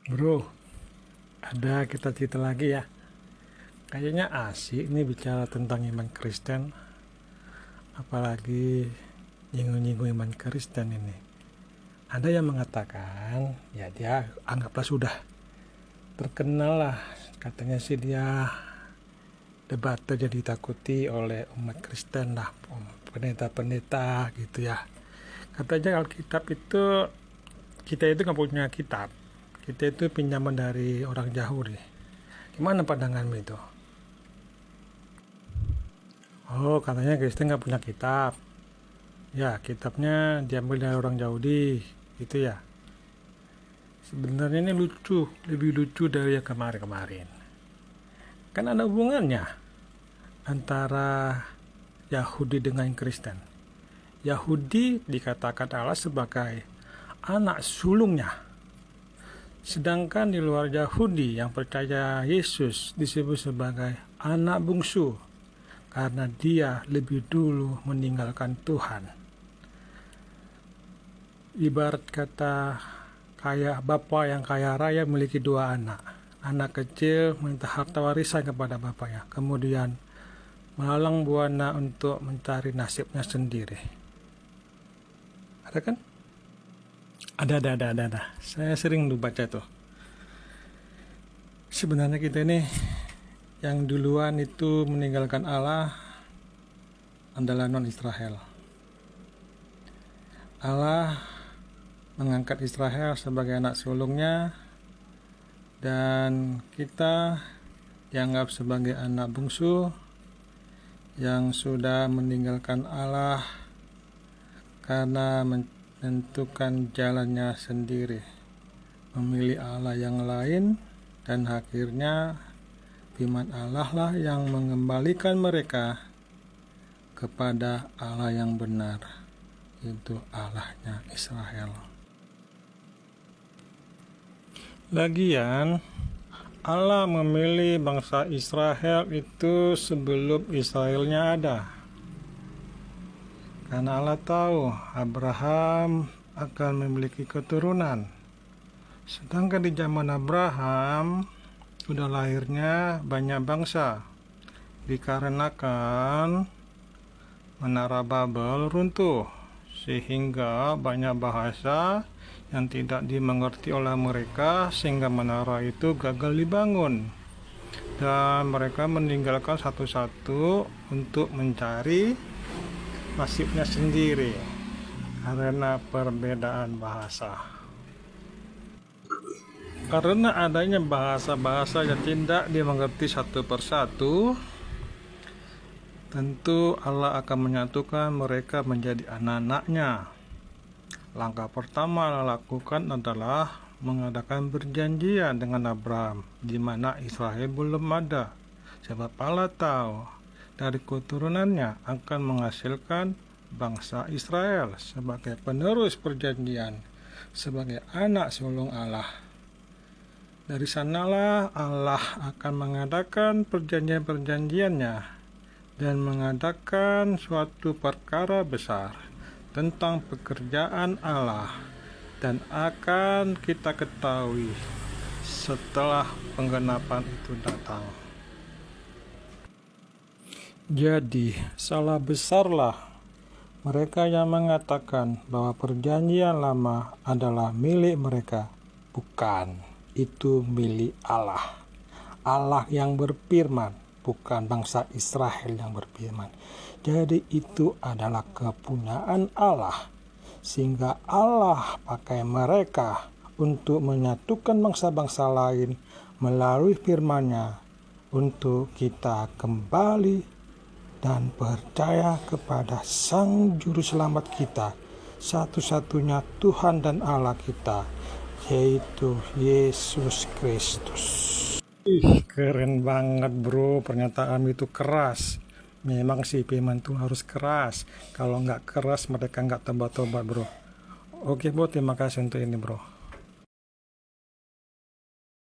Bro, ada kita cerita lagi ya. Kayaknya asik nih bicara tentang iman Kristen, apalagi nyinggung-nyinggung iman Kristen ini. Ada yang mengatakan, ya dia anggaplah sudah terkenal lah. Katanya sih dia debater jadi ditakuti oleh umat Kristen lah, pendeta-pendeta gitu ya. Katanya Alkitab itu, kita itu nggak punya kitab. Kita itu pinjaman dari orang Yahudi. Gimana pandanganmu itu? Oh, katanya Kristen nggak punya kitab. Ya, kitabnya diambil dari orang Yahudi, gitu ya. Sebenarnya ini lucu, lebih lucu dari yang kemarin-kemarin. Kan ada hubungannya antara Yahudi dengan Kristen. Yahudi dikatakan Allah sebagai anak sulungnya. Sedangkan di luar Yahudi yang percaya Yesus disebut sebagai anak bungsu karena dia lebih dulu meninggalkan Tuhan. Ibarat kata kayak bapak yang kaya raya memiliki dua anak. Anak kecil minta harta warisan kepada bapaknya, kemudian melalang buana untuk mencari nasibnya sendiri. Ada kan? Ada. Saya sering baca tuh. Sebenarnya kita ini yang duluan itu meninggalkan Allah adalah non-Israel. Allah mengangkat Israel sebagai anak sulungnya dan kita dianggap sebagai anak bungsu yang sudah meninggalkan Allah karena menentukan jalannya sendiri, memilih Allah yang lain, dan akhirnya firman Allah lah yang mengembalikan mereka kepada Allah yang benar, itu Allahnya Israel. Lagian Allah memilih bangsa Israel itu sebelum Israelnya ada. Karena Allah tahu Abraham akan memiliki keturunan. Sedangkan di zaman Abraham sudah lahirnya banyak bangsa. Dikarenakan menara Babel runtuh, sehingga banyak bahasa yang tidak dimengerti oleh mereka, sehingga menara itu gagal dibangun. Dan mereka meninggalkan satu-satu untuk mencari nasibnya sendiri karena perbedaan bahasa. Karena adanya bahasa-bahasa yang tidak dimengerti satu persatu, tentu Allah akan menyatukan mereka menjadi anak-anaknya. Langkah pertama Allah lakukan adalah mengadakan perjanjian dengan Abraham, di mana Israel belum ada. Sebab Allah tahu dari keturunannya akan menghasilkan bangsa Israel sebagai penerus perjanjian, sebagai anak sulung Allah. Dari sanalah Allah akan mengadakan perjanjian-perjanjiannya dan mengadakan suatu perkara besar tentang pekerjaan Allah, dan akan kita ketahui setelah penggenapan itu datang. Jadi salah besarlah mereka yang mengatakan bahwa perjanjian lama adalah milik mereka. Bukan, itu milik Allah. Allah yang berfirman, bukan bangsa Israel yang berfirman. Jadi itu adalah kepunyaan Allah, sehingga Allah pakai mereka untuk menyatukan bangsa-bangsa lain melalui firman-Nya untuk kita kembali dan percaya kepada Sang Juru Selamat kita, satu-satunya Tuhan dan Allah kita, yaitu Yesus Kristus. Keren banget bro, pernyataan itu keras. Memang sih firman Tuhan harus keras. Kalau nggak keras mereka nggak tobat-tobat bro. Oke bro, terima kasih untuk ini bro.